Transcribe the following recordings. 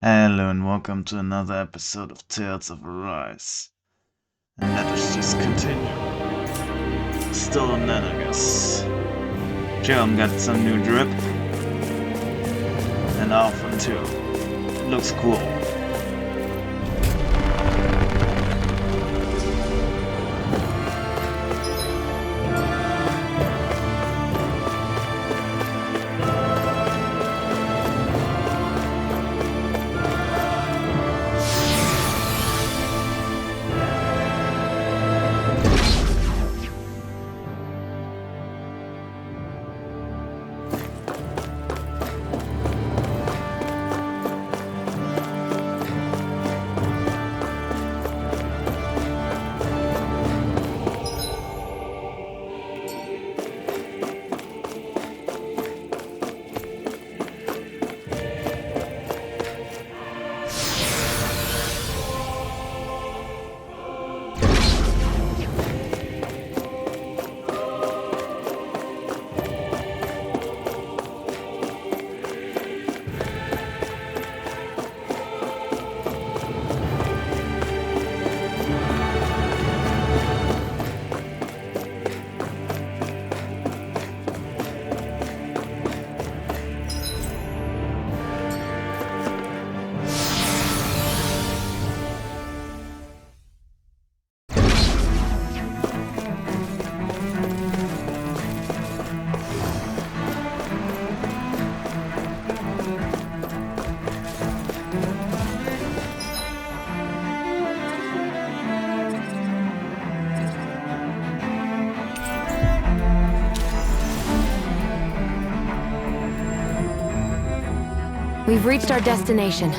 Hello and welcome to another episode of Tales of Arise. And let us just continue. Still on that, I guess. Jerome got some new drip. And Alpha too. Looks cool. We've reached our destination.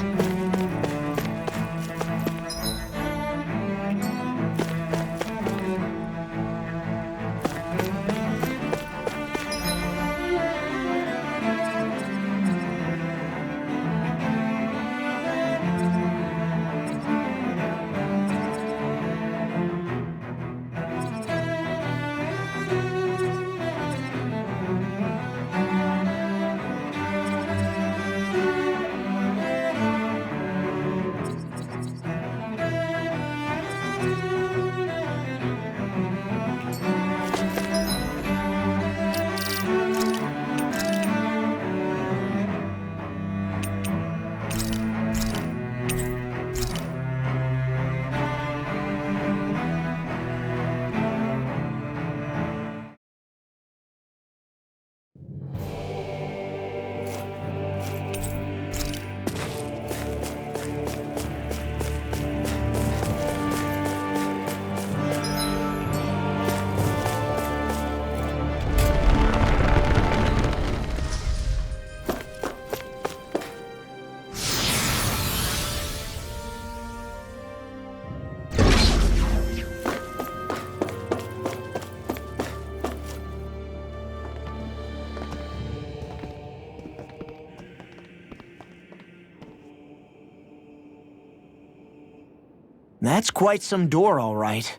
That's quite some door, all right.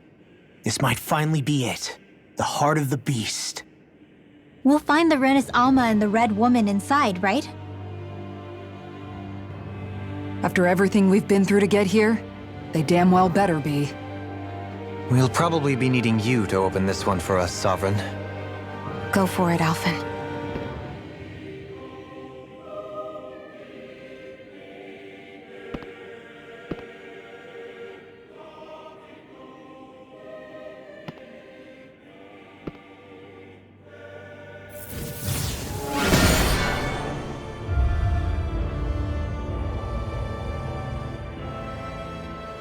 This might finally be it. The heart of the beast. We'll find the Renis Alma and the Red Woman inside, right? After everything we've been through to get here, they damn well better be. We'll probably be needing you to open this one for us, Sovereign. Go for it, Alphen.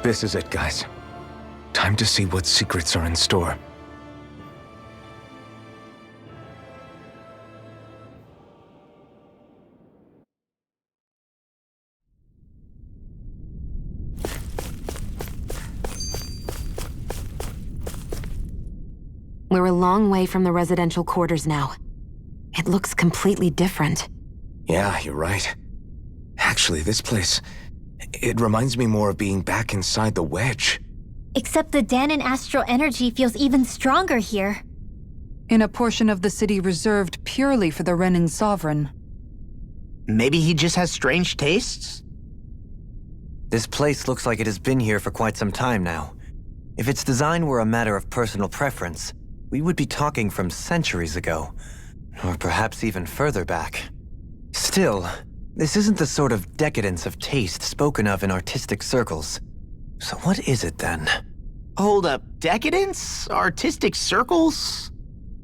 This is it, guys. Time to see what secrets are in store. We're a long way from the residential quarters now. It looks completely different. Yeah, you're right. Actually, this place... it reminds me more of being back inside the Wedge. Except the Dahnan astral energy feels even stronger here. In a portion of the city reserved purely for the Renin Sovereign. Maybe he just has strange tastes? This place looks like it has been here for quite some time now. If its design were a matter of personal preference, we would be talking from centuries ago. Or perhaps even further back. Still, this isn't the sort of decadence of taste spoken of in artistic circles. So what is it then? Hold up, decadence? Artistic circles?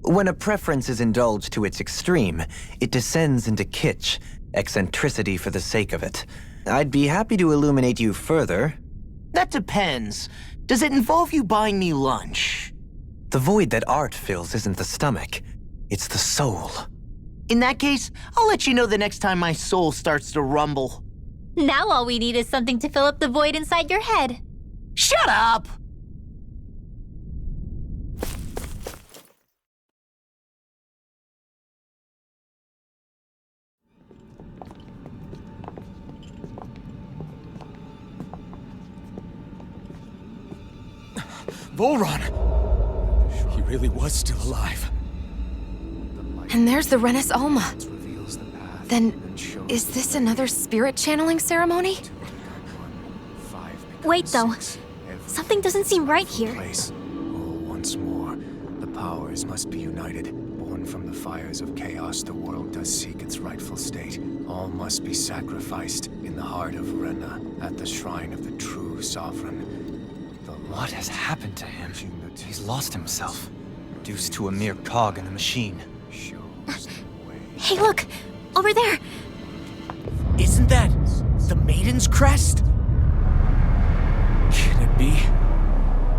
When a preference is indulged to its extreme, it descends into kitsch, eccentricity for the sake of it. I'd be happy to illuminate you further. That depends. Does it involve you buying me lunch? The void that art fills isn't the stomach, it's the soul. In that case, I'll let you know the next time my soul starts to rumble. Now all we need is something to fill up the void inside your head. Shut up! Volron! He really was still alive. And there's the Renis Alma. Then, is this another spirit channeling ceremony? Wait, though. Something doesn't seem right here. Once more, the powers must be united. Born from the fires of chaos, the world does seek its rightful state. All must be sacrificed in the heart of Rena, at the shrine of the true sovereign. What has happened to him? He's lost himself, reduced to a mere cog in the machine. Hey, look! Over there! Isn't that the Maiden's crest? Can it be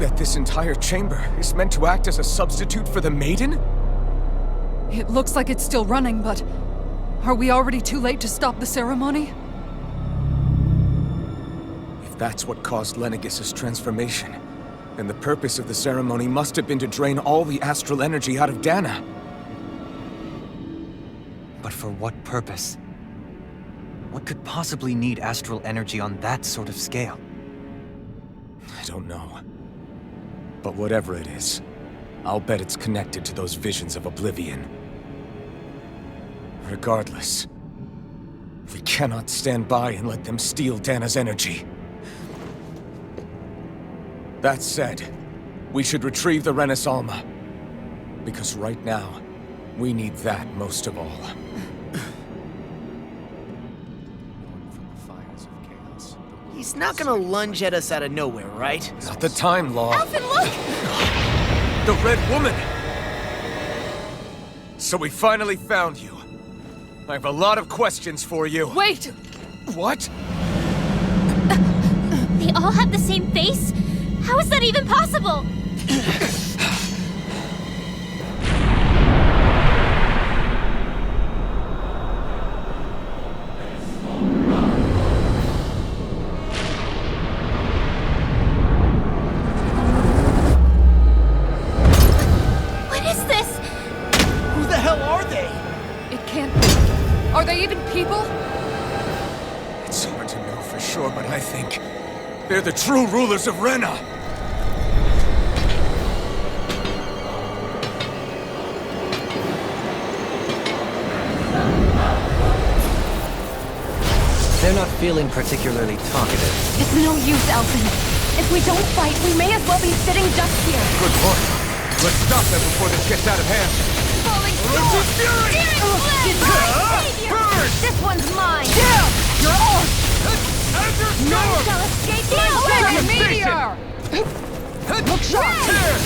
that this entire chamber is meant to act as a substitute for the Maiden? It looks like it's still running, but are we already too late to stop the ceremony? If that's what caused Lenegis' transformation, then the purpose of the ceremony must have been to drain all the astral energy out of Dana. But for what purpose? What could possibly need astral energy on that sort of scale? I don't know. But whatever it is, I'll bet it's connected to those visions of oblivion. Regardless, we cannot stand by and let them steal Dana's energy. That said, we should retrieve the Renis Alma. Because right now, we need that most of all. He's not gonna lunge at us out of nowhere, right? Not the time, Law. Alphen, look! The Red Woman! So we finally found you. I have a lot of questions for you. Wait! What? They all have the same face? How is that even possible? What is this? Who the hell are they? It can't be. Are they even people? It's hard to know for sure, but I think they're the true rulers of Rena. They're not feeling particularly talkative. It's no use, Alphen. If we don't fight, we may as well be sitting just here. Good point. Let's stop them before this gets out of hand. Falling Storm! Fury! Burn! This one's mine! Yeah! You're ours! Azure None Storm! shall escape me! Big meteor! Look shot! Here!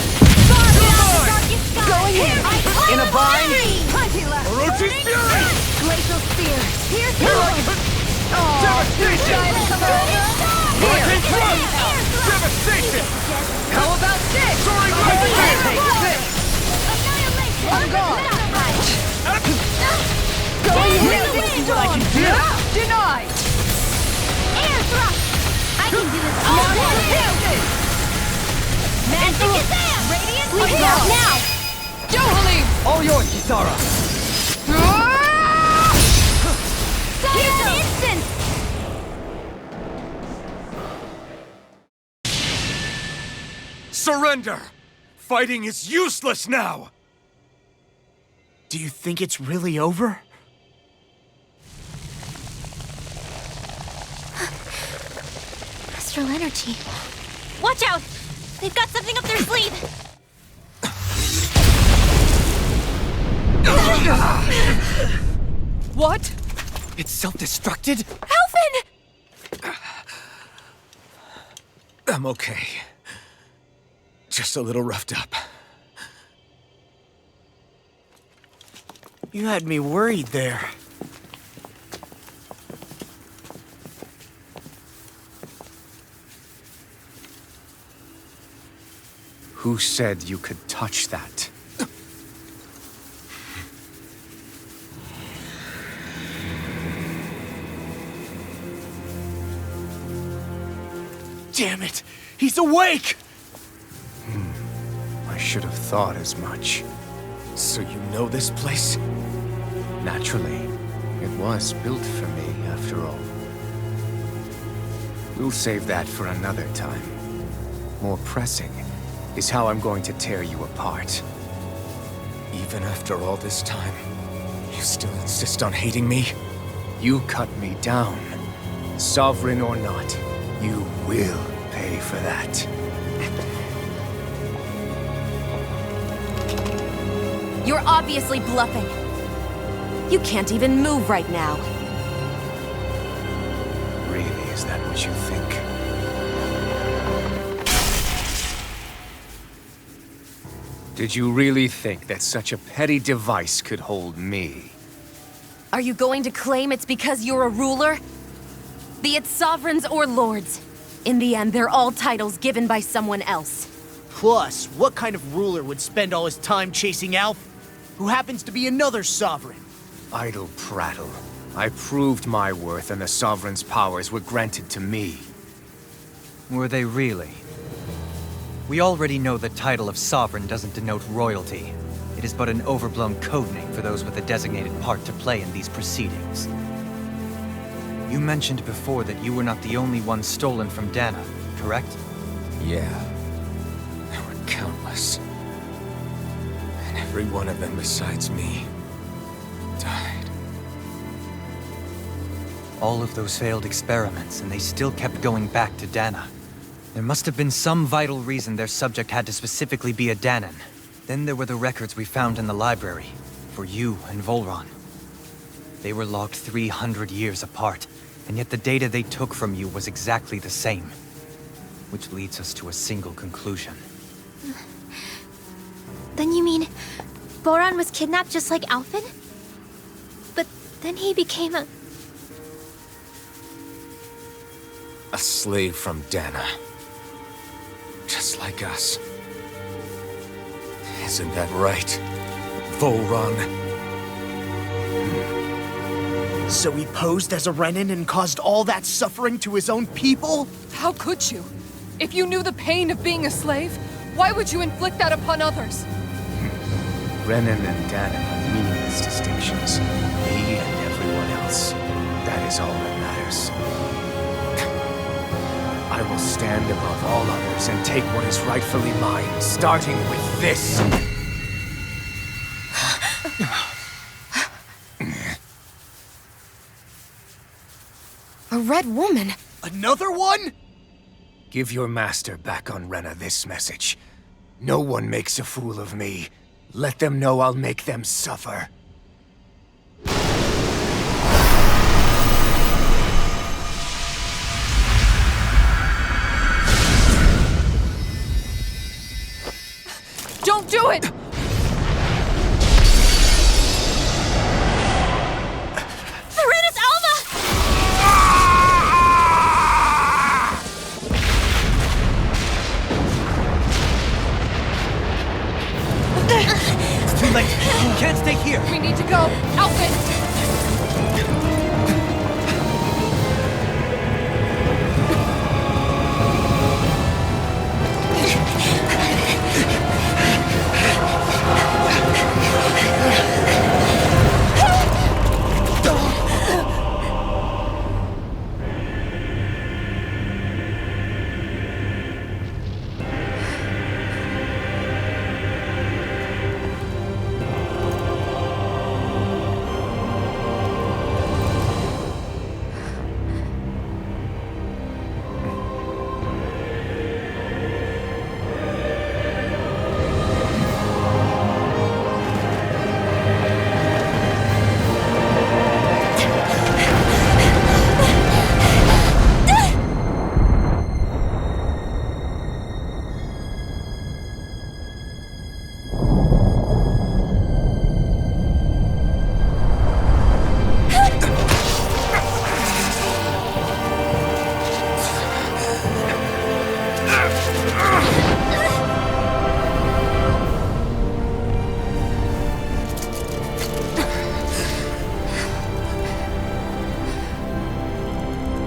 Going in! In a bind? Plenty left! Orochi's Fury! Glacial spear! Here's the Devastation! Hurricane Thrust! Devastation! How about this? Soaring Lightning! I'm gone! Going in! What I can do? Denied! Air thrust! I can do this all Now day! hit it! Magic Kazam! Radiant We Fire! go! Now! Johali! All yours, Kisara! Silent Instant! Surrender! Fighting is useless now! Do you think it's really over? astral energy. Watch out! They've got something up their sleeve! What? It's self-destructed? Alphen! I'm okay. Just a little roughed up. You had me worried there. Who said you could touch that? Damn it! He's awake! I should have thought as much. So you know this place? Naturally, it was built for me, after all. We'll save that for another time. More pressing is how I'm going to tear you apart. Even after all this time, you still insist on hating me? You cut me down. Sovereign or not, you will pay for that. You're obviously bluffing. You can't even move right now. Really, is that what you think? Did you really think that such a petty device could hold me? Are you going to claim it's because you're a ruler? Be it sovereigns or lords. In the end, they're all titles given by someone else. Plus, what kind of ruler would spend all his time chasing Alf, who happens to be another sovereign? Idle prattle. I proved my worth and the Sovereign's powers were granted to me. Were they really? We already know the title of Sovereign doesn't denote royalty. It is but an overblown codename for those with a designated part to play in these proceedings. You mentioned before that you were not the only one stolen from Dana, correct? Yeah. There were countless. And every one of them besides me died. All of those failed experiments, and they still kept going back to Dana. There must have been some vital reason their subject had to specifically be a Danan. Then there were the records we found in the library, for you and Volron. They were logged 300 years apart, and yet the data they took from you was exactly the same. Which leads us to a single conclusion. Then you mean Boran was kidnapped just like Alphen? But then he became a... A slave from Dana. Just like us. Isn't that right, Volron? So he posed as a Renan and caused all that suffering to his own people? How could you? If you knew the pain of being a slave, why would you inflict that upon others? Renan and Dana are meaningless distinctions. Me and everyone else. That is all that matters. I will stand above all others and take what is rightfully mine, starting with this. A red woman? Another one? Give your master back on Renna this message. No one makes a fool of me. Let them know I'll make them suffer. Don't do it! Serenus Alma! It's too late! You can't stay here! We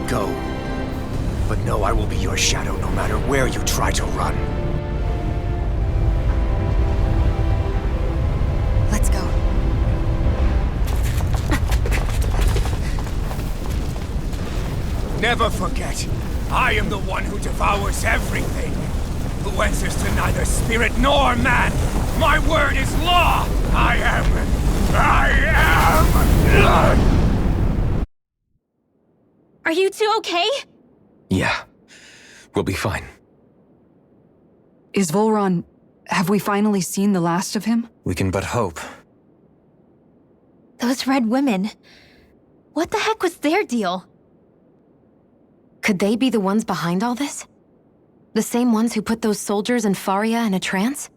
go. But know I will be your shadow no matter where you try to run. Let's go. Never forget, I am the one who devours everything. Who answers to neither spirit nor man. My word is law! I am... Are you two okay? Yeah. We'll be fine. Is Volron... Have we finally seen the last of him? We can but hope. Those red women. What the heck was their deal? Could they be the ones behind all this? The same ones who put those soldiers in Faria in a trance?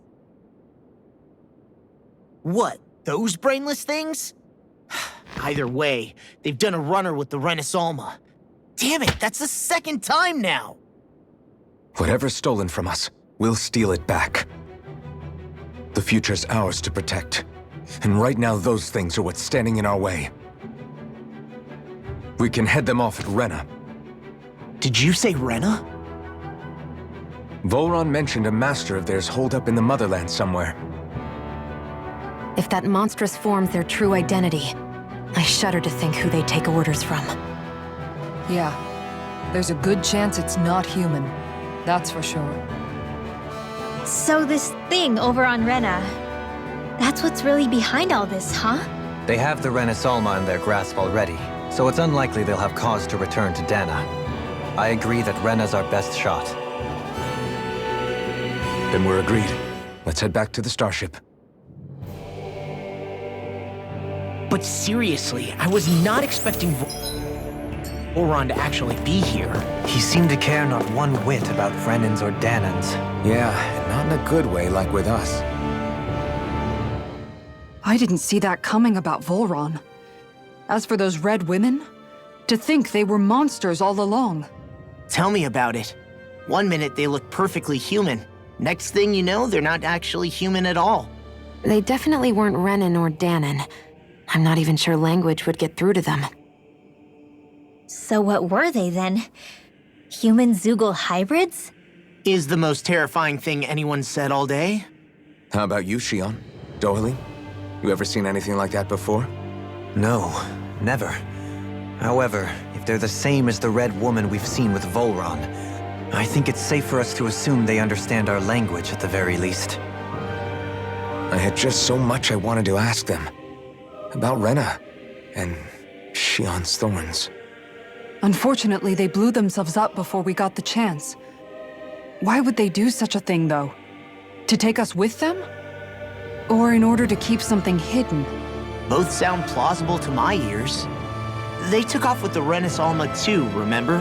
What, those brainless things? Either way, they've done a runner with the Renaissalma. Damn it, that's the second time now! Whatever's stolen from us, we'll steal it back. The future's ours to protect. And right now those things are what's standing in our way. We can head them off at Rena. Did you say Rena? Volron mentioned a master of theirs holed up in the motherland somewhere. If that monstrous form's their true identity, I shudder to think who they take orders from. Yeah. There's a good chance it's not human. That's for sure. So this thing over on Rena, that's what's really behind all this, huh? They have the Renaissalma in their grasp already, so it's unlikely they'll have cause to return to Dana. I agree that Rena's our best shot. Then we're agreed. Let's head back to the starship. But seriously, I was not expecting Volron to actually be here. He seemed to care not one whit about Vrennans or Danans. Yeah, and not in a good way like with us. I didn't see that coming about Volron. As for those red women, to think they were monsters all along. Tell me about it. One minute they look perfectly human. Next thing you know, they're not actually human at all. They definitely weren't Renan or Danan. I'm not even sure language would get through to them. So what were they then? Human Zoogle hybrids? Is the most terrifying thing anyone said all day. How about you, Shion? Dohalim? You ever seen anything like that before? No, never. However, if they're the same as the Red Woman we've seen with Volron, I think it's safe for us to assume they understand our language at the very least. I had just so much I wanted to ask them. About Rena, and Shion's thorns. Unfortunately, they blew themselves up before we got the chance. Why would they do such a thing, though? To take us with them? Or in order to keep something hidden? Both sound plausible to my ears. They took off with the Renaissalma too, remember?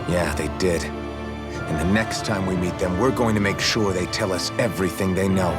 Yeah, they did. And the next time we meet them, we're going to make sure they tell us everything they know.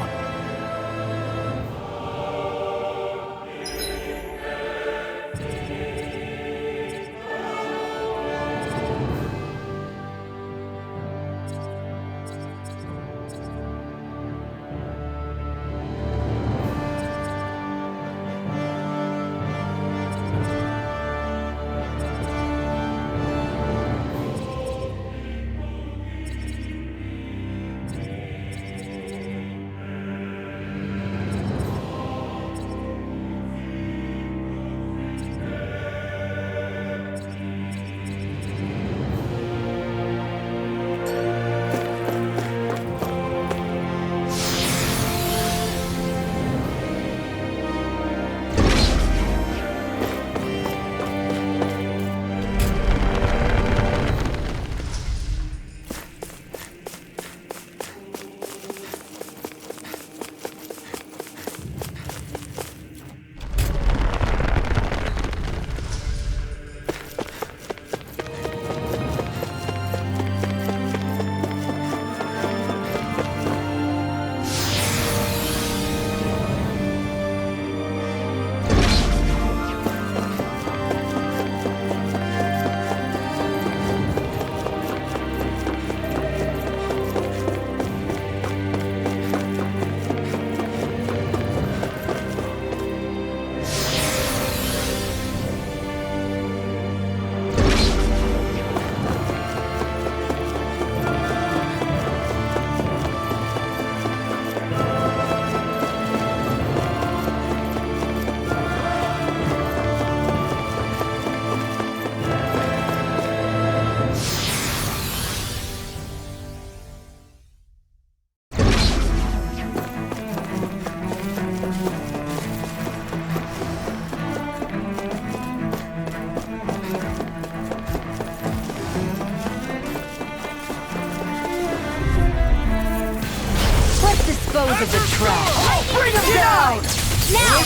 because of the trash. Bring him down! Now!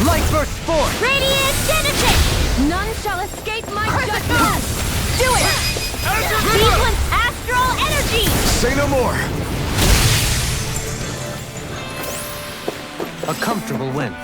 Light burst forth! Radiant Genesis! None shall escape my judgment! Do it! Sequence Astral Energy! Say no more! A comfortable win.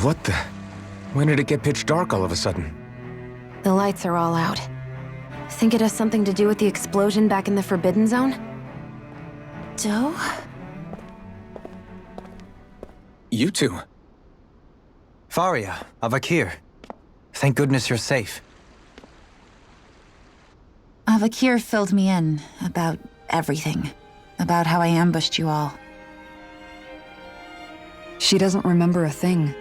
What the? When did it get pitch dark all of a sudden? The lights are all out. Think it has something to do with the explosion back in the Forbidden Zone? Doe? You two. Faria, Avakir. Thank goodness you're safe. Avakir filled me in about everything. About how I ambushed you all. She doesn't remember a thing,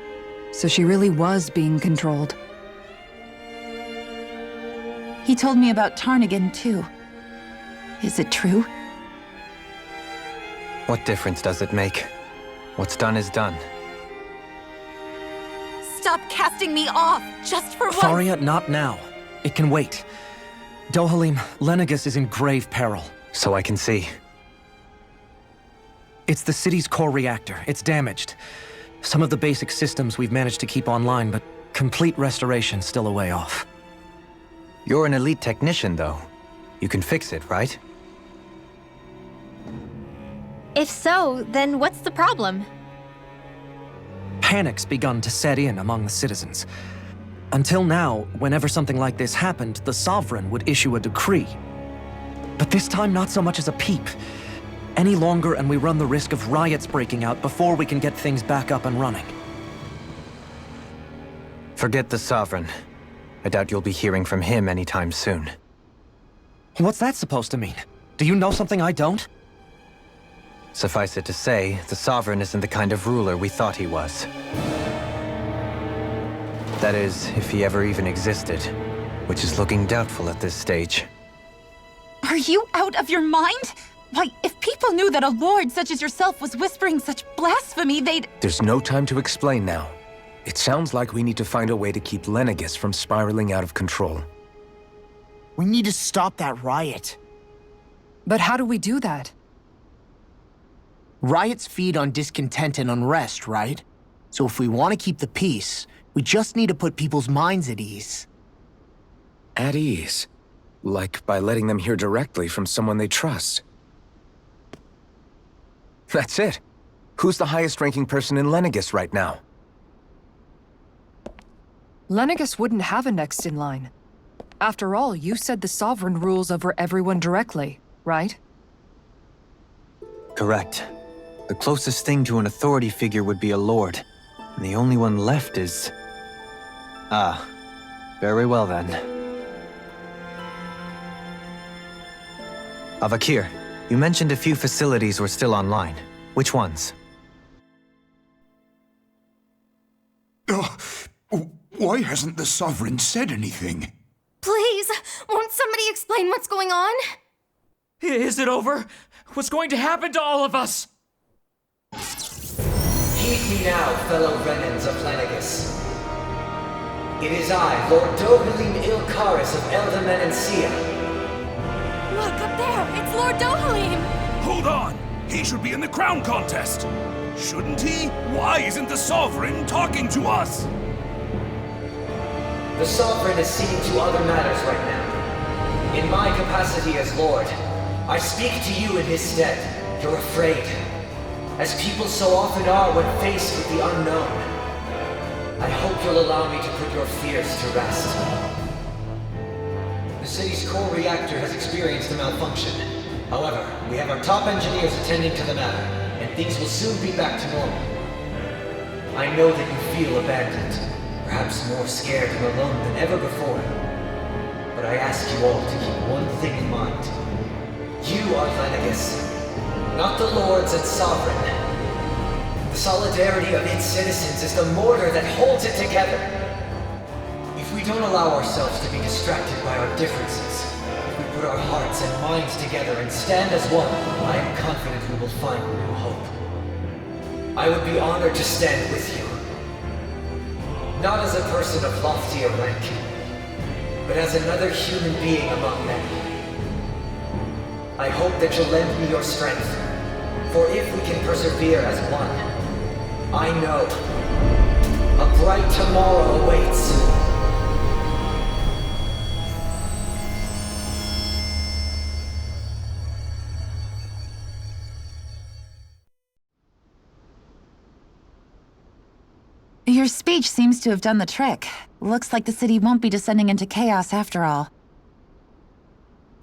so she really was being controlled. He told me about Tarnigan, too. Is it true? What difference does it make? What's done is done. Stop casting me off, just for once! Faria, not now. It can wait. Dohalim, Lenegis is in grave peril. So I can see. It's the city's core reactor. It's damaged. Some of the basic systems we've managed to keep online, but complete restoration's still a way off. You're an elite technician, though. You can fix it, right? If so, then what's the problem? Panic's begun to set in among the citizens. Until now, whenever something like this happened, the Sovereign would issue a decree. But this time, not so much as a peep. Any longer, and we run the risk of riots breaking out before we can get things back up and running. Forget the Sovereign. I doubt you'll be hearing from him anytime soon. What's that supposed to mean? Do you know something I don't? Suffice it to say, the Sovereign isn't the kind of ruler we thought he was. That is, if he ever even existed, which is looking doubtful at this stage. Are you out of your mind? Why, if people knew that a lord such as yourself was whispering such blasphemy, they'd— There's no time to explain now. It sounds like we need to find a way to keep Lenegis from spiraling out of control. We need to stop that riot. But how do we do that? Riots feed on discontent and unrest, right? So if we want to keep the peace, we just need to put people's minds at ease. At ease? Like by letting them hear directly from someone they trust. That's it. Who's the highest-ranking person in Lenegis right now? Lenegis wouldn't have a next in line. After all, you said the Sovereign rules over everyone directly, right? Correct. The closest thing to an authority figure would be a lord. And the only one left is... Ah. Very well then. Avakir, you mentioned a few facilities were still online. Which ones? Why hasn't the Sovereign said anything? Please, won't somebody explain what's going on? Is it over? What's going to happen to all of us? Heed me now, fellow Renans of Lenegis. It is I, Lord Dohalim Ilkaris of Eldaman and Sia. Look, up there! It's Lord Dohalim! Hold on! He should be in the crown contest! Shouldn't he? Why isn't the Sovereign talking to us? The Sovereign is seeing to other matters right now. In my capacity as Lord, I speak to you in his stead. You're afraid. As people so often are when faced with the unknown. I hope you'll allow me to put your fears to rest. The city's core reactor has experienced a malfunction. However, we have our top engineers attending to the matter, and things will soon be back to normal. I know that you feel abandoned, perhaps more scared and alone than ever before. But I ask you all to keep one thing in mind. You are Lenegus, not the Lords and Sovereign. The solidarity of its citizens is the mortar that holds it together. If we don't allow ourselves to be distracted by our differences, if we put our hearts and minds together and stand as one, I am confident we will find new hope. I would be honored to stand with you. Not as a person of loftier rank, but as another human being among many. I hope that you'll lend me your strength, for if we can persevere as one, I know a bright tomorrow awaits. Your speech seems to have done the trick. Looks like the city won't be descending into chaos after all.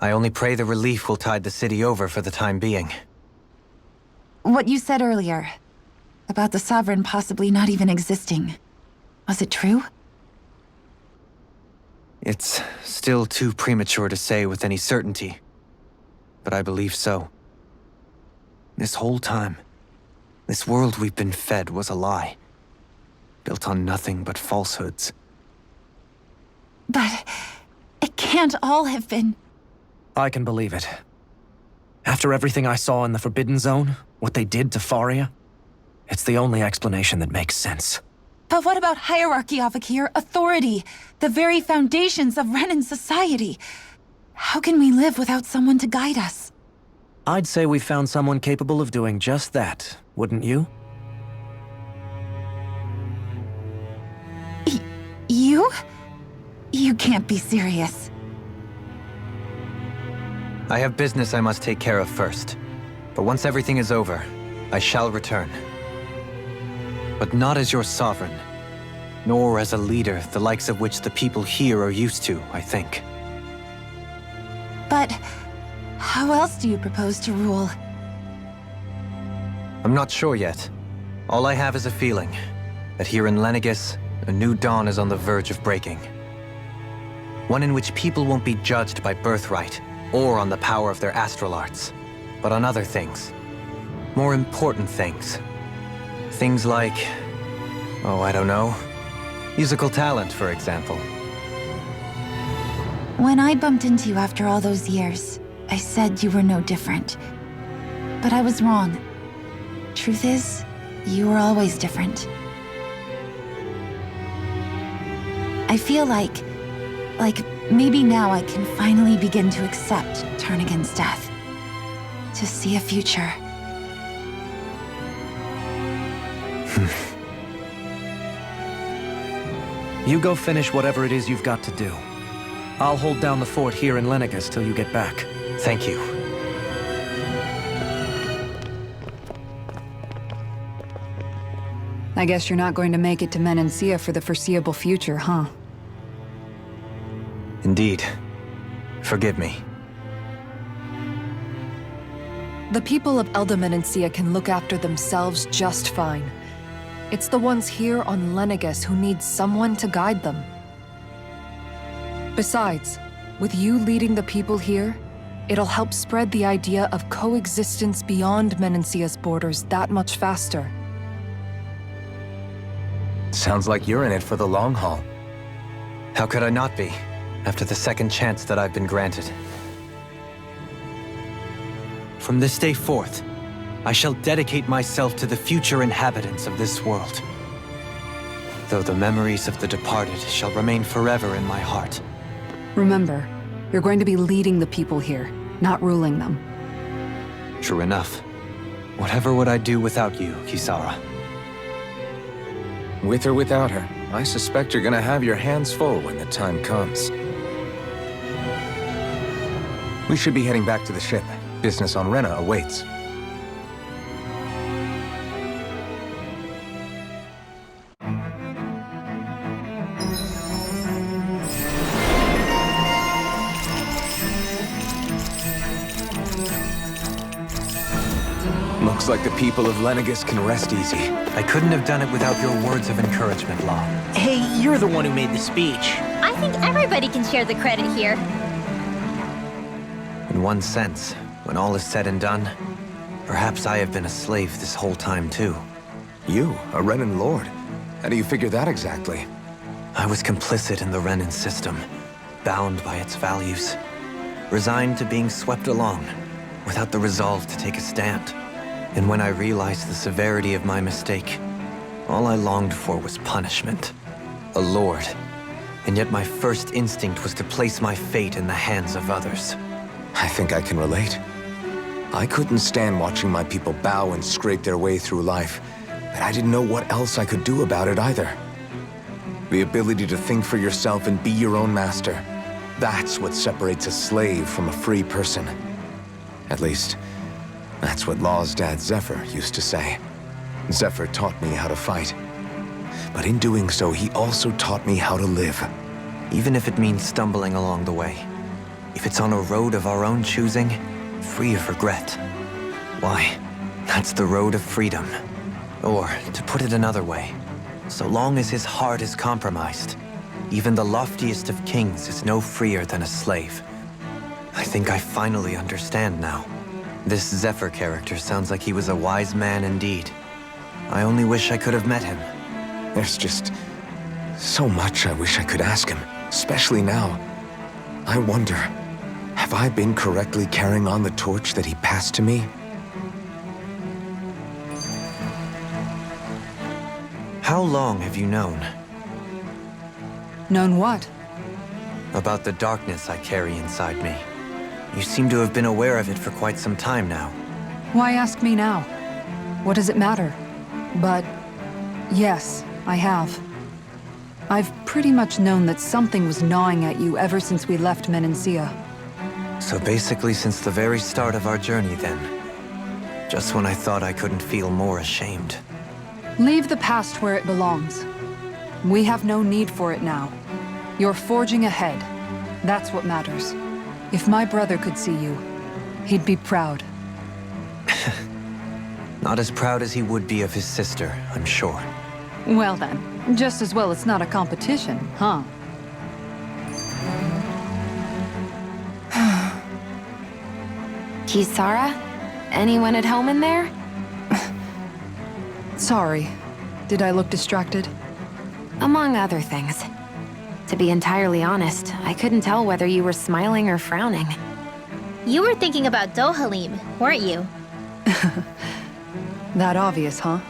I only pray the relief will tide the city over for the time being. What you said earlier, about the Sovereign possibly not even existing, was it true? It's still too premature to say with any certainty, but I believe so. This whole time, this world we've been fed was a lie, built on nothing but falsehoods. But it can't all have been... I can believe it. After everything I saw in the Forbidden Zone, what they did to Faria, it's the only explanation that makes sense. But what about hierarchy, Avakir? Authority? The very foundations of Renan society? How can we live without someone to guide us? I'd say we found someone capable of doing just that, wouldn't you? You? You can't be serious. I have business I must take care of first. But once everything is over, I shall return. But not as your sovereign, nor as a leader the likes of which the people here are used to, I think. But how else do you propose to rule? I'm not sure yet. All I have is a feeling that here in Lenegus, a new dawn is on the verge of breaking. One in which people won't be judged by birthright or on the power of their astral arts, but on other things. More important things. Things like, oh, I don't know, musical talent, for example. When I bumped into you after all those years, I said you were no different. But I was wrong. Truth is, you were always different. I feel like maybe now I can finally begin to accept Turnagain's death. To see a future. You go finish whatever it is you've got to do. I'll hold down the fort here in Lenegus till you get back. Thank you. I guess you're not going to make it to Menancia for the foreseeable future, huh? Indeed. Forgive me. The people of Elda Menancia can look after themselves just fine. It's the ones here on Lenegus who need someone to guide them. Besides, with you leading the people here, it'll help spread the idea of coexistence beyond Menancia's borders that much faster. Sounds like you're in it for the long haul. How could I not be, after the second chance that I've been granted? From this day forth, I shall dedicate myself to the future inhabitants of this world. Though the memories of the departed shall remain forever in my heart. Remember, you're going to be leading the people here, not ruling them. True enough. Whatever would I do without you, Kisara? With or without her, I suspect you're gonna have your hands full when the time comes. We should be heading back to the ship. Business on Rena awaits. Looks like the people of Lenegus can rest easy. I couldn't have done it without your words of encouragement, Law. Hey, you're the one who made the speech. I think everybody can share the credit here. In one sense, when all is said and done, perhaps I have been a slave this whole time too. You, a Renan Lord? How do you figure that exactly? I was complicit in the Renan system, bound by its values, resigned to being swept along, without the resolve to take a stand. And when I realized the severity of my mistake, all I longed for was punishment. A lord. And yet my first instinct was to place my fate in the hands of others. I think I can relate. I couldn't stand watching my people bow and scrape their way through life, but I didn't know what else I could do about it either. The ability to think for yourself and be your own master, that's what separates a slave from a free person. At least, that's what Law's dad Zephyr used to say. Zephyr taught me how to fight. But in doing so, he also taught me how to live. Even if it means stumbling along the way. If it's on a road of our own choosing, free of regret. Why, that's the road of freedom. Or, to put it another way, so long as his heart is compromised, even the loftiest of kings is no freer than a slave. I think I finally understand now. This Zephyr character sounds like he was a wise man indeed. I only wish I could have met him. There's just so much I wish I could ask him, especially now. I wonder, have I been correctly carrying on the torch that he passed to me? How long have you known? Known what? About the darkness I carry inside me. You seem to have been aware of it for quite some time now. Why ask me now? What does it matter? But yes, I have. I've pretty much known that something was gnawing at you ever since we left Menancia. So basically since the very start of our journey then. Just when I thought I couldn't feel more ashamed. Leave the past where it belongs. We have no need for it now. You're forging ahead. That's what matters. If my brother could see you, he'd be proud. Not as proud as he would be of his sister, I'm sure. Well then, just as well it's not a competition, huh? Kisara? Anyone at home in there? Sorry. Did I look distracted? Among other things. To be entirely honest, I couldn't tell whether you were smiling or frowning. You were thinking about Dohalim, weren't you? That obvious, huh?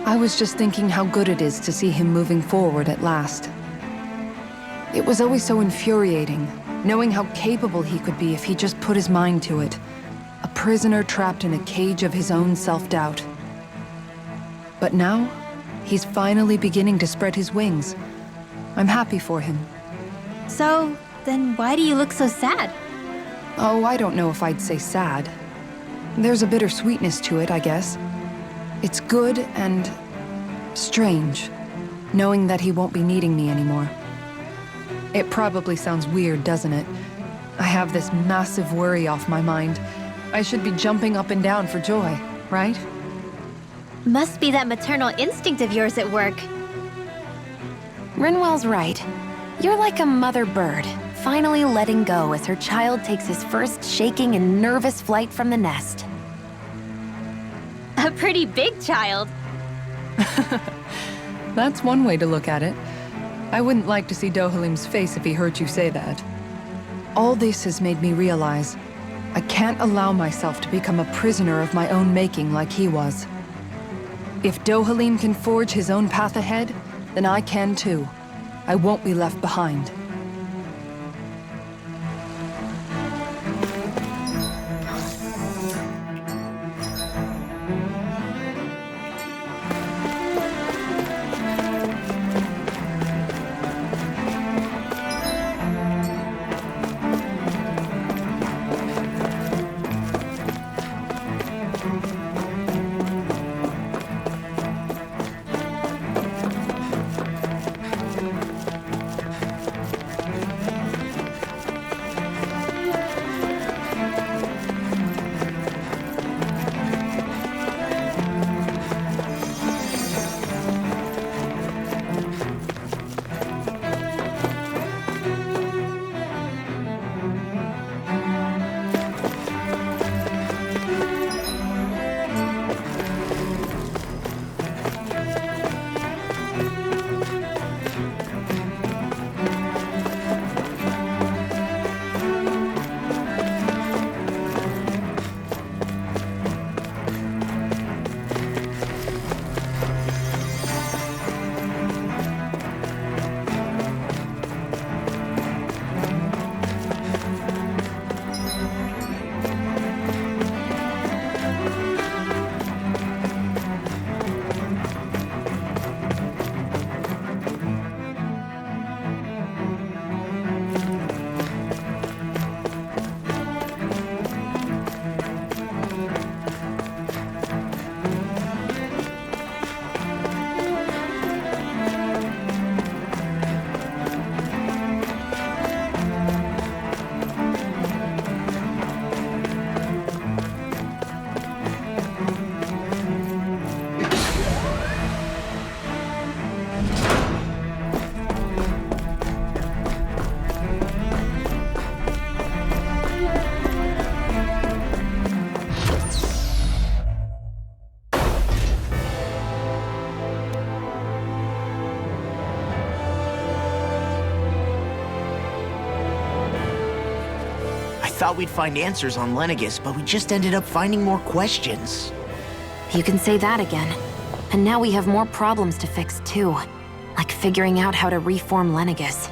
I was just thinking how good it is to see him moving forward at last. It was always so infuriating, knowing how capable he could be if he just put his mind to it. A prisoner trapped in a cage of his own self-doubt. But now, he's finally beginning to spread his wings. I'm happy for him. So, then why do you look so sad? Oh, I don't know if I'd say sad. There's a bittersweetness to it, I guess. It's good and strange, knowing that he won't be needing me anymore. It probably sounds weird, doesn't it? I have this massive worry off my mind. I should be jumping up and down for joy, right? Must be that maternal instinct of yours at work. Rinwell's right. You're like a mother bird, finally letting go as her child takes his first shaking and nervous flight from the nest. A pretty big child. That's one way to look at it. I wouldn't like to see Dohalim's face if he heard you say that. All this has made me realize I can't allow myself to become a prisoner of my own making like he was. If Dohalim can forge his own path ahead, then I can too. I won't be left behind. thought we'd find answers on Lenegis, but we just ended up finding more questions. You can say that again. And now we have more problems to fix, too. Like figuring out how to reform Lenegis.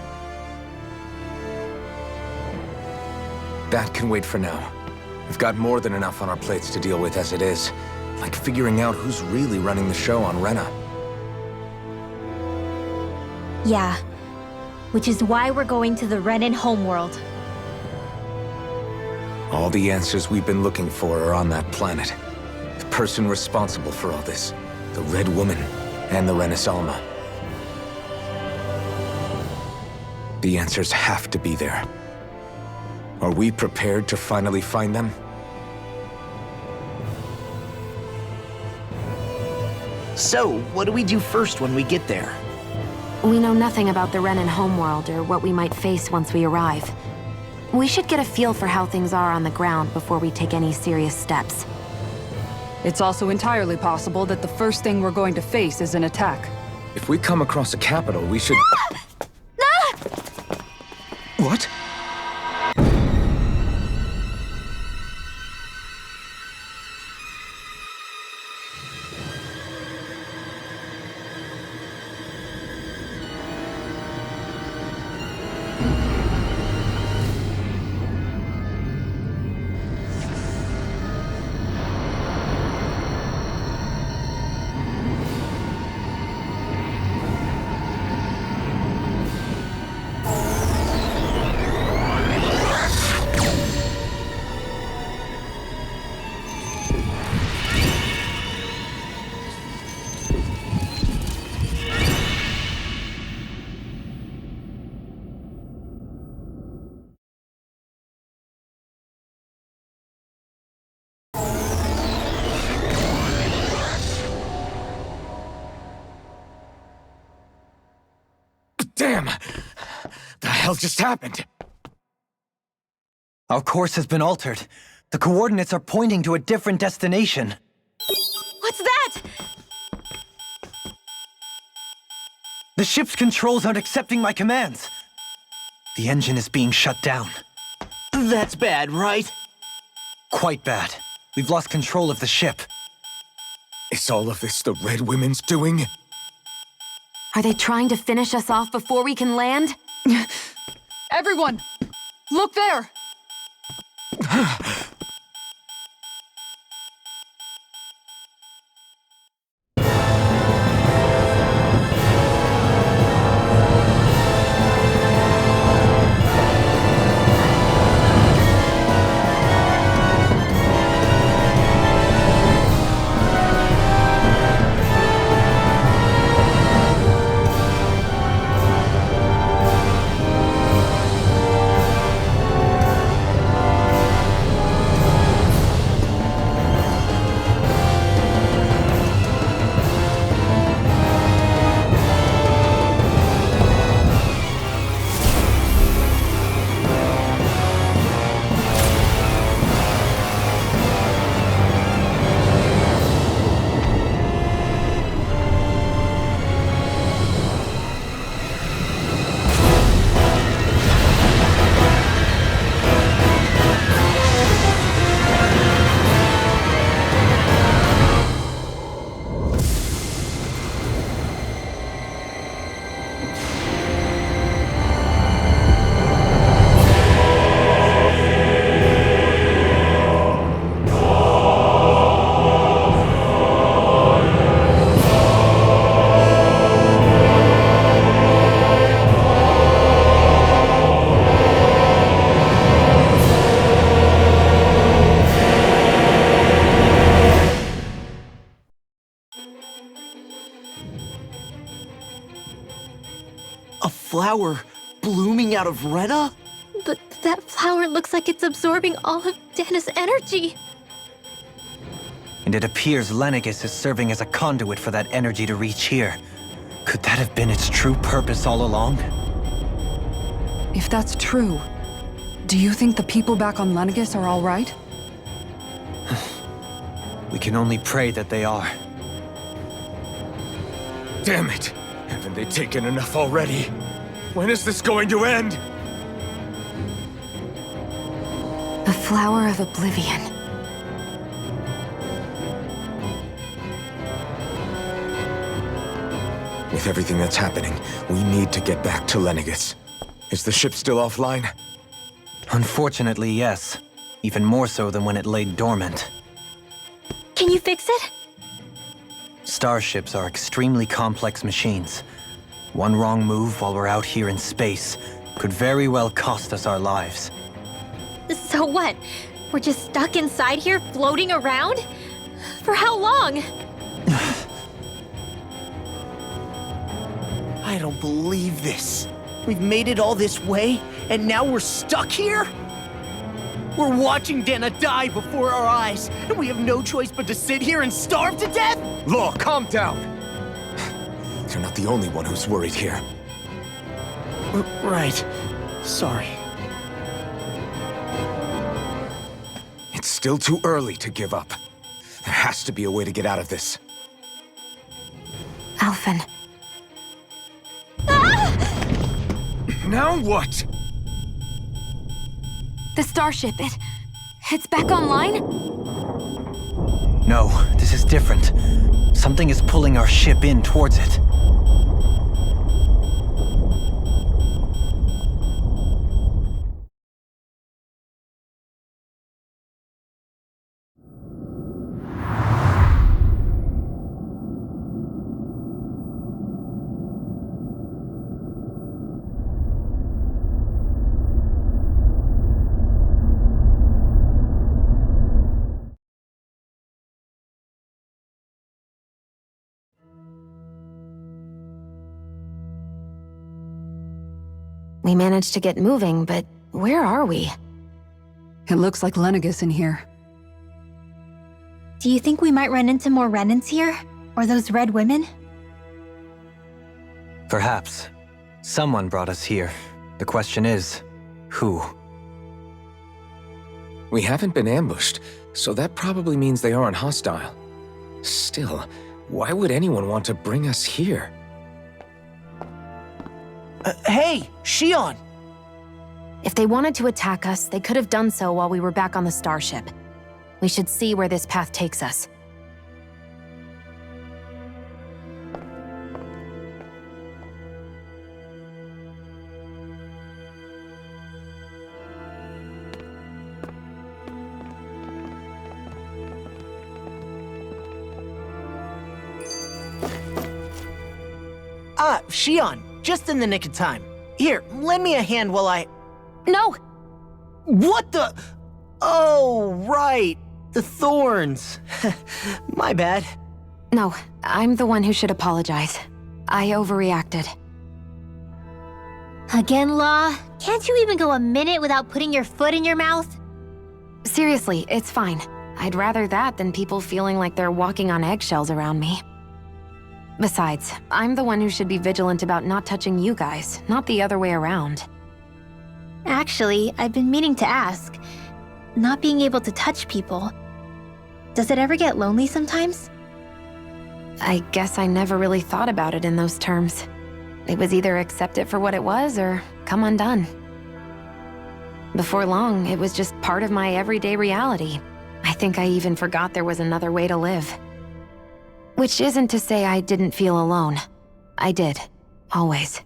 That can wait for now. We've got more than enough on our plates to deal with as it is. Like figuring out who's really running the show on Rena. Yeah. Which is why we're going to the Renan homeworld. All the answers we've been looking for are on that planet. The person responsible for all this. The Red Woman and the Renaissalma. The answers have to be there. Are we prepared to finally find them? So, what do we do first when we get there? We know nothing about the Renan homeworld or what we might face once we arrive. We should get a feel for how things are on the ground before we take any serious steps. It's also entirely possible that the first thing we're going to face is an attack. If we come across a capital, we should... What? Damn! The hell just happened? Our course has been altered. The coordinates are pointing to a different destination. What's that? The ship's controls aren't accepting my commands. The engine is being shut down. That's bad, right? Quite bad. We've lost control of the ship. Is all of this the Red Women's doing? Are they trying to finish us off before we can land? Everyone! Look there! A flower blooming out of Rena? But that flower looks like it's absorbing all of Dana's energy. And it appears Lenegis is serving as a conduit for that energy to reach here. Could that have been its true purpose all along? If that's true, do you think the people back on Lenegis are all right? We can only pray that they are. Damn it! Haven't they taken enough already? When is this going to end? Flower of Oblivion. With everything that's happening, we need to get back to Lenegis. Is the ship still offline? Unfortunately, yes. Even more so than when it lay dormant. Can you fix it? Starships are extremely complex machines. One wrong move while we're out here in space could very well cost us our lives. So what? We're just stuck inside here, floating around? For how long? I don't believe this. We've made it all this way, and now we're stuck here? We're watching Dana die before our eyes, and we have no choice but to sit here and starve to death? Law, calm down! You're not the only one who's worried here. Right. Sorry. It's still too early to give up. There has to be a way to get out of this. Alphen. Now what? The starship, it's back online? No, this is different. Something is pulling our ship in towards it. We managed to get moving, but where are we? It looks like Lenegis in here. Do you think we might run into more Renans here? Or those red women? Perhaps. Someone brought us here. The question is, who? We haven't been ambushed, so that probably means they aren't hostile. Still, why would anyone want to bring us here? Hey, Shion! If they wanted to attack us, they could have done so while we were back on the starship. We should see where this path takes us. Shion, just in the nick of time. Here, lend me a hand while I... No! What the... Oh, right. The thorns. My bad. No, I'm the one who should apologize. I overreacted. Again, Law? Can't you even go a minute without putting your foot in your mouth? Seriously, it's fine. I'd rather that than people feeling like they're walking on eggshells around me. Besides, I'm the one who should be vigilant about not touching you guys, not the other way around. Actually, I've been meaning to ask. Not being able to touch people, does it ever get lonely sometimes? I guess I never really thought about it in those terms. It was either accept it for what it was or come undone. Before long, it was just part of my everyday reality. I think I even forgot there was another way to live. Which isn't to say I didn't feel alone. I did. Always.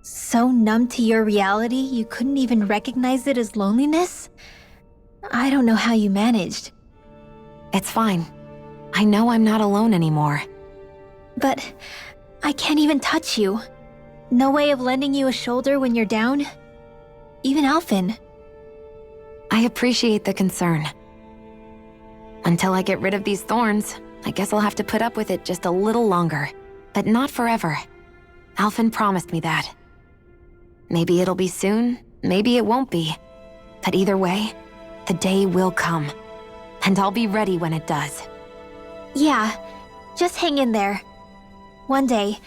So numb to your reality, you couldn't even recognize it as loneliness? I don't know how you managed. It's fine. I know I'm not alone anymore. But I can't even touch you. No way of lending you a shoulder when you're down? Even Alphen. I appreciate the concern. Until I get rid of these thorns, I guess I'll have to put up with it just a little longer. But not forever. Alphen promised me that. Maybe it'll be soon, maybe it won't be. But either way, the day will come. And I'll be ready when it does. Yeah, just hang in there. One day,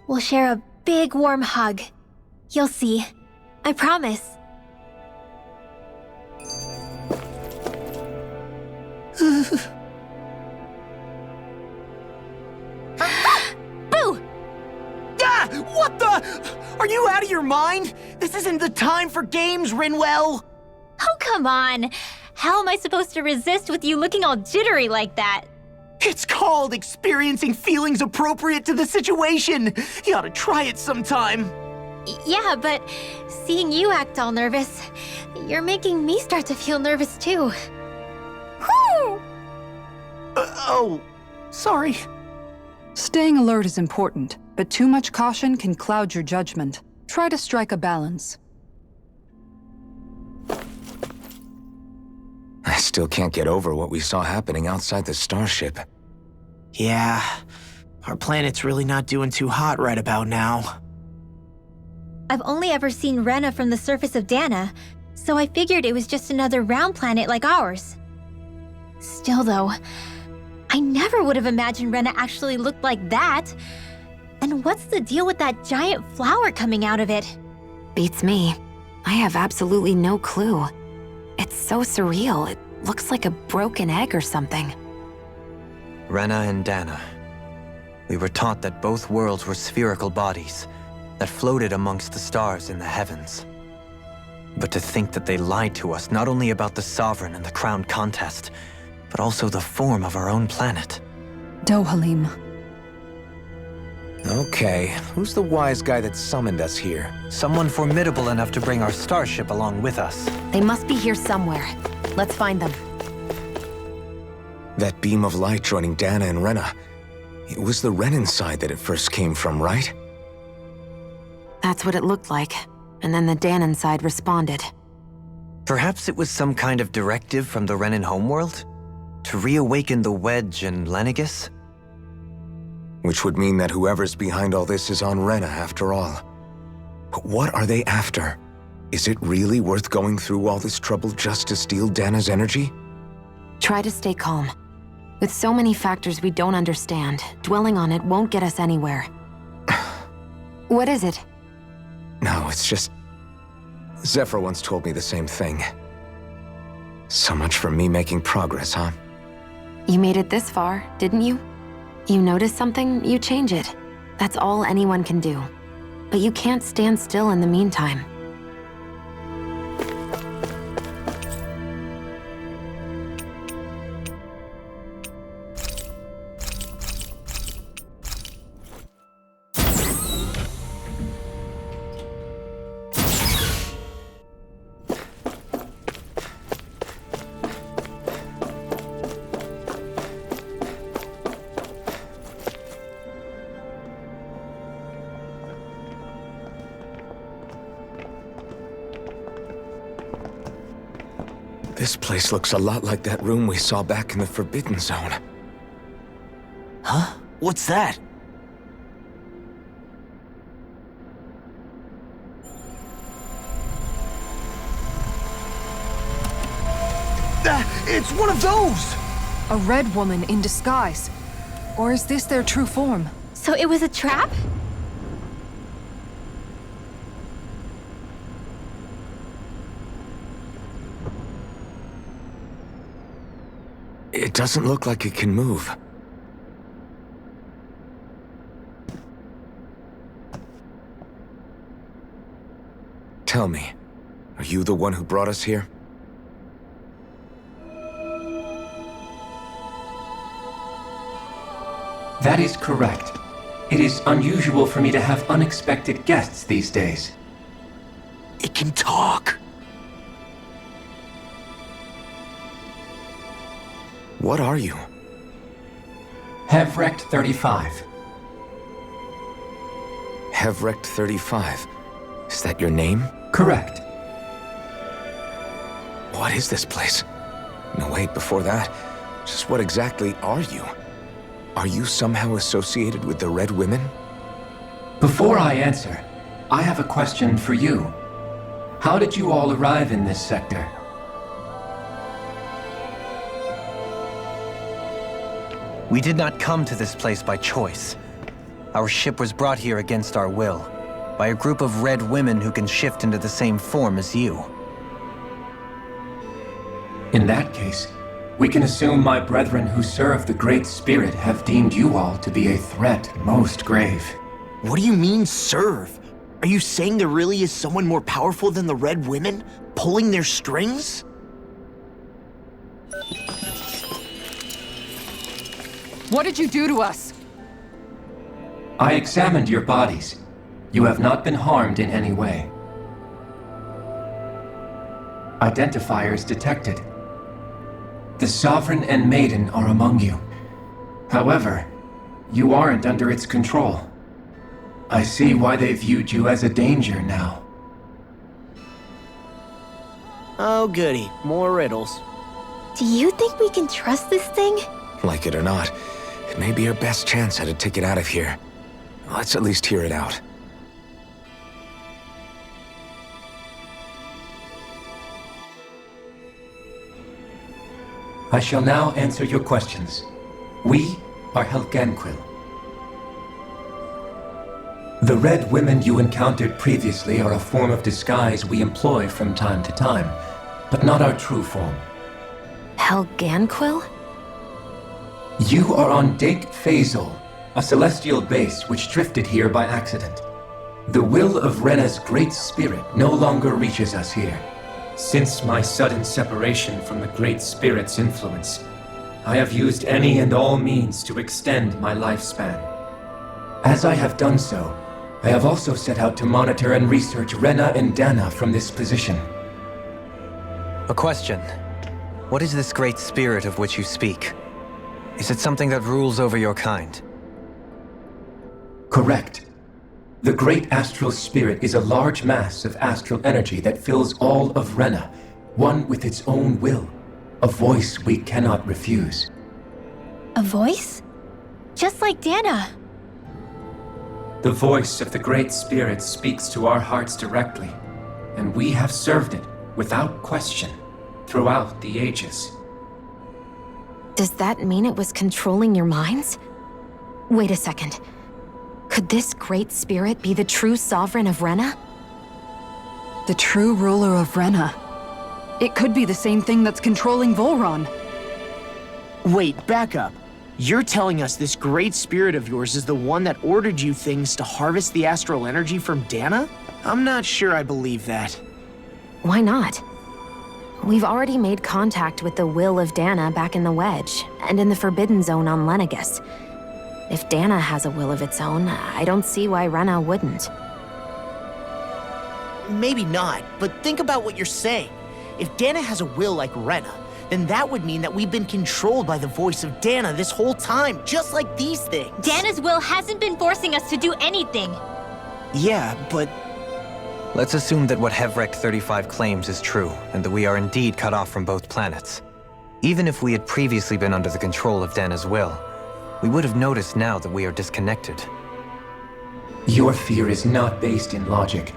we'll share a big warm hug. You'll see. I promise. Boo! Ah! What the? Are you out of your mind? This isn't the time for games, Rinwell! Oh, come Come on. How am I supposed to resist with you looking all jittery like that? It's called experiencing feelings appropriate to the situation. You ought to try it sometime. Yeah, but seeing you act all nervous, you're making me start to feel nervous too. Whew! Oh, sorry. Staying alert is important, but too much caution can cloud your judgment. Try to strike a balance. I still can't get over what we saw happening outside the starship. Yeah, our planet's really not doing too hot right about now. I've only ever seen Rena from the surface of Dana, so I figured it was just another round planet like ours. Still though, I never would have imagined Rena actually looked like that. And what's the deal with that giant flower coming out of it? Beats me. I have absolutely no clue. It's so surreal. It looks like a broken egg or something. Rena and Dana. We were taught that both worlds were spherical bodies that floated amongst the stars in the heavens. But to think that they lied to us not only about the Sovereign and the Crown contest, but also the form of our own planet. Dohalim. Okay, who's the wise guy that summoned us here? Someone formidable enough to bring our starship along with us. They must be here somewhere. Let's find them. That beam of light joining Dana and Rena. It was the Renan side that it first came from, right? That's what it looked like. And then the Danon side responded. Perhaps it was some kind of directive from the Renan homeworld? To reawaken the Wedge and Lenegis? Which would mean that whoever's behind all this is on Rena after all. But what are they after? Is it really worth going through all this trouble just to steal Dana's energy? Try to stay calm. With so many factors we don't understand, dwelling on it won't get us anywhere. What is it? No, it's just... Zephyr once told me the same thing. So much for me making progress, huh? You made it this far, didn't you? You notice something, you change it. That's all anyone can do. But you can't stand still in the meantime. This place looks a lot like that room we saw back in the Forbidden Zone. Huh? What's that? It's one of those! A red woman in disguise. Or is this their true form? So it was a trap? It doesn't look like it can move. Tell me, are you the one who brought us here? That is correct. It is unusual for me to have unexpected guests these days. It can talk. What are you? Hevrect 35. Hevrect 35. Is that your name? Correct. What is this place? No, wait, before that, just what exactly are you? Are you somehow associated with the Red Women? Before I answer, I have a question for you. How did you all arrive in this sector? We did not come to this place by choice. Our ship was brought here against our will, by a group of red women who can shift into the same form as you. In that case, we can assume my brethren who serve the Great Spirit have deemed you all to be a threat most grave. What do you mean, serve? Are you saying there really is someone more powerful than the Red Women, pulling their strings? What did you do to us? I examined your bodies. You have not been harmed in any way. Identifiers detected. The Sovereign and Maiden are among you. However, you aren't under its control. I see why they viewed you as a danger now. Oh goody, more riddles. Do you think we can trust this thing? Like it or not, it may be our best chance at a ticket out of here. Let's at least hear it out. I shall now answer your questions. We are Helganquil. The red women you encountered previously are a form of disguise we employ from time to time, but not our true form. Helganquil? You are on Dake Phasol, a celestial base which drifted here by accident. The will of Renna's great spirit no longer reaches us here. Since my sudden separation from the Great Spirit's influence, I have used any and all means to extend my lifespan. As I have done so, I have also set out to monitor and research Renna and Dana from this position. A question. What is this Great Spirit of which you speak? Is it something that rules over your kind? Correct. The Great Astral Spirit is a large mass of astral energy that fills all of Renna, one with its own will, a voice we cannot refuse. A voice? Just like Dana. The voice of the Great Spirit speaks to our hearts directly, and we have served it without question throughout the ages. Does that mean it was controlling your minds? Wait a second. Could this Great Spirit be the true Sovereign of Renna? The true ruler of Renna. It could be the same thing that's controlling Volron. Wait, back up. You're telling us this great spirit of yours is the one that ordered you things to harvest the astral energy from Dana? I'm not sure I believe that. Why not? We've already made contact with the will of Dana back in the Wedge, and in the Forbidden Zone on Lenegus. If Dana has a will of its own, I don't see why Renna wouldn't. Maybe not, but think about what you're saying. If Dana has a will like Renna, then that would mean that we've been controlled by the voice of Dana this whole time, just like these things. Dana's will hasn't been forcing us to do anything. Yeah, but... Let's assume that what Hevrek 35 claims is true, and that we are indeed cut off from both planets. Even if we had previously been under the control of Dana's will, we would have noticed now that we are disconnected. Your fear is not based in logic.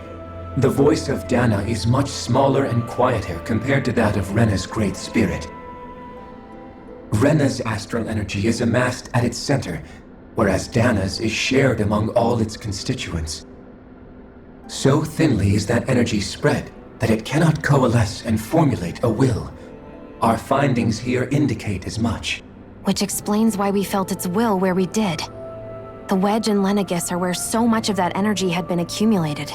The voice of Dana is much smaller and quieter compared to that of Renna's Great Spirit. Renna's astral energy is amassed at its center, whereas Dana's is shared among all its constituents. So thinly is that energy spread that it cannot coalesce and formulate a will. Our findings here indicate as much. Which explains why we felt its will where we did. The Wedge and Lenegus are where so much of that energy had been accumulated.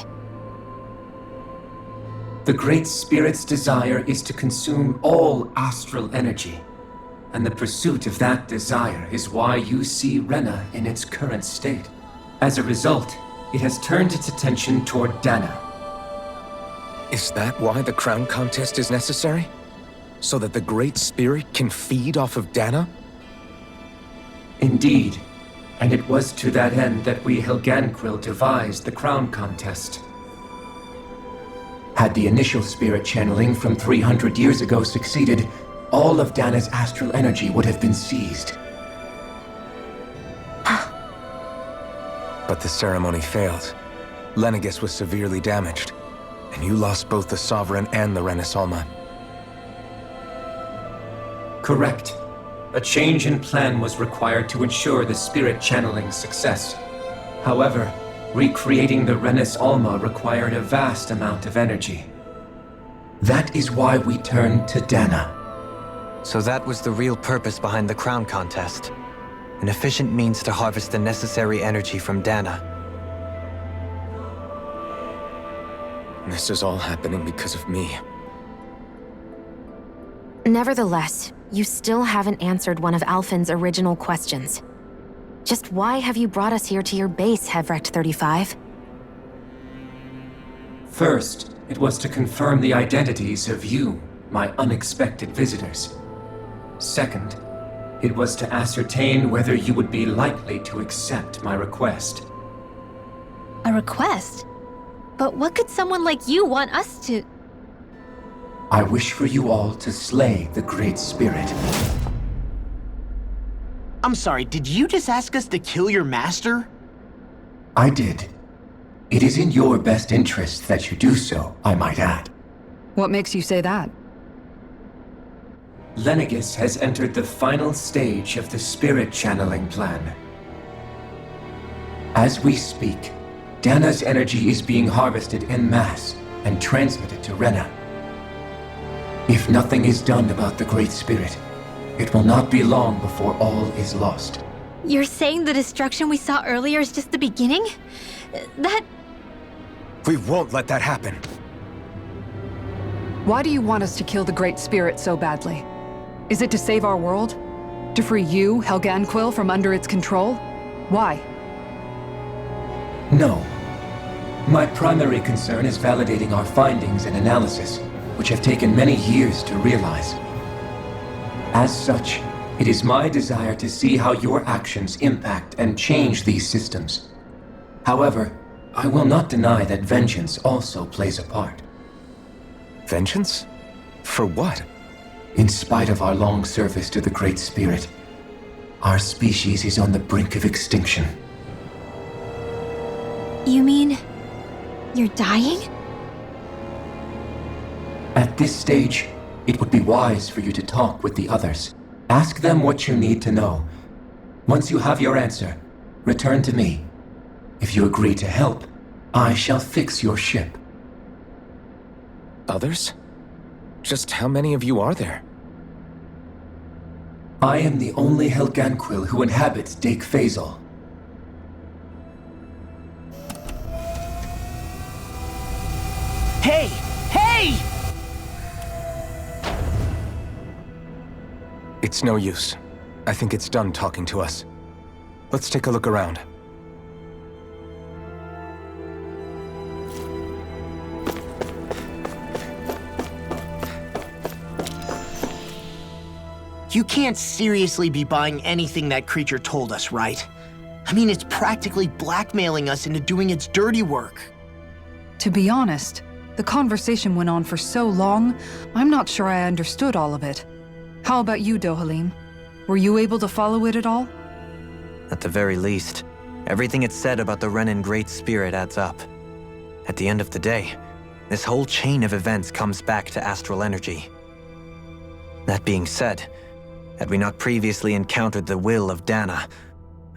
The Great Spirit's desire is to consume all astral energy, and the pursuit of that desire is why you see Renna in its current state. As a result, it has turned its attention toward Dana. Is that why the crown contest is necessary? So that the Great Spirit can feed off of Dana? Indeed, and it was to that end that we Helganquil devised the crown contest. Had the initial spirit channeling from 300 years ago succeeded, all of Dana's astral energy would have been seized. But the ceremony failed. Lenegus was severely damaged, and you lost both the Sovereign and the Renaissance. Correct. A change in plan was required to ensure the spirit channeling's success. However, recreating the Renis Alma required a vast amount of energy. That is why we turned to Dana. So that was the real purpose behind the crown contest. An efficient means to harvest the necessary energy from Dana. This is all happening because of me. Nevertheless, you still haven't answered one of Alphen's original questions. Just why have you brought us here to your base, Hevrecht 35? First, it was to confirm the identities of you, my unexpected visitors. Second, it was to ascertain whether you would be likely to accept my request. A request? But what could someone like you want us to... I wish for you all to slay the Great Spirit. I'm sorry, did you just ask us to kill your master? I did. It is in your best interest that you do so, I might add. What makes you say that? Lenegis has entered the final stage of the spirit channeling plan. As we speak, Dana's energy is being harvested en masse and transmitted to Rena. If nothing is done about the Great Spirit, it will not be long before all is lost. You're saying the destruction we saw earlier is just the beginning? That... We won't let that happen. Why do you want us to kill the Great Spirit so badly? Is it to save our world? To free you, Helganquil, from under its control? Why? No. My primary concern is validating our findings and analysis, which have taken many years to realize. As such, it is my desire to see how your actions impact and change these systems. However, I will not deny that vengeance also plays a part. Vengeance? For what? In spite of our long service to the Great Spirit, our species is on the brink of extinction. You mean... you're dying? At this stage, it would be wise for you to talk with the others. Ask them what you need to know. Once you have your answer, return to me. If you agree to help, I shall fix your ship. Others? Just how many of you are there? I am the only Helganquil who inhabits Dake Faisal. Hey! Hey! It's no use. I think it's done talking to us. Let's take a look around. You can't seriously be buying anything that creature told us, right? I mean, it's practically blackmailing us into doing its dirty work. To be honest, the conversation went on for so long, I'm not sure I understood all of it. How about you, Dohalim? Were you able to follow it at all? At the very least, everything it said about the Renan Great Spirit adds up. At the end of the day, this whole chain of events comes back to astral energy. That being said, had we not previously encountered the will of Dana,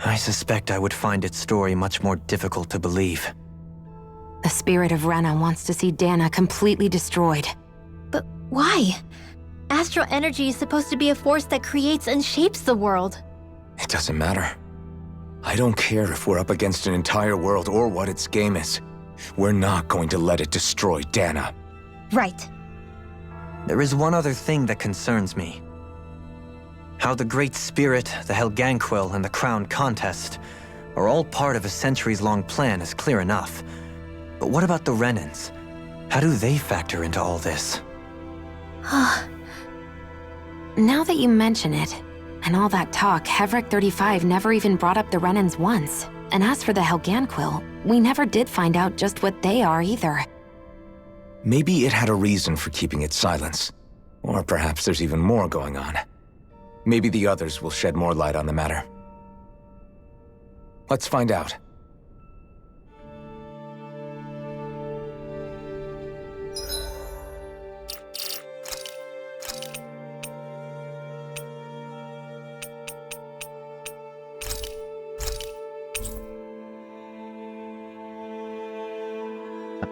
I suspect I would find its story much more difficult to believe. The spirit of Rena wants to see Dana completely destroyed. But why? Astral energy is supposed to be a force that creates and shapes the world. It doesn't matter. I don't care if we're up against an entire world or what its game is. We're not going to let it destroy Dana. Right. There is one other thing that concerns me. How the Great Spirit, the Helganquil, and the Crown Contest are all part of a centuries-long plan is clear enough. But what about the Renans? How do they factor into all this? Now that you mention it, and all that talk, Hevrecht 35 never even brought up the Renans once. And as for the Helganquil, we never did find out just what they are either. Maybe it had a reason for keeping its silence. Or perhaps there's even more going on. Maybe the others will shed more light on the matter. Let's find out.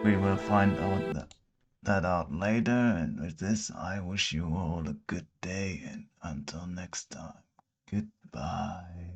We will find out that out later, and with this I wish you all a good day, and until next time, goodbye.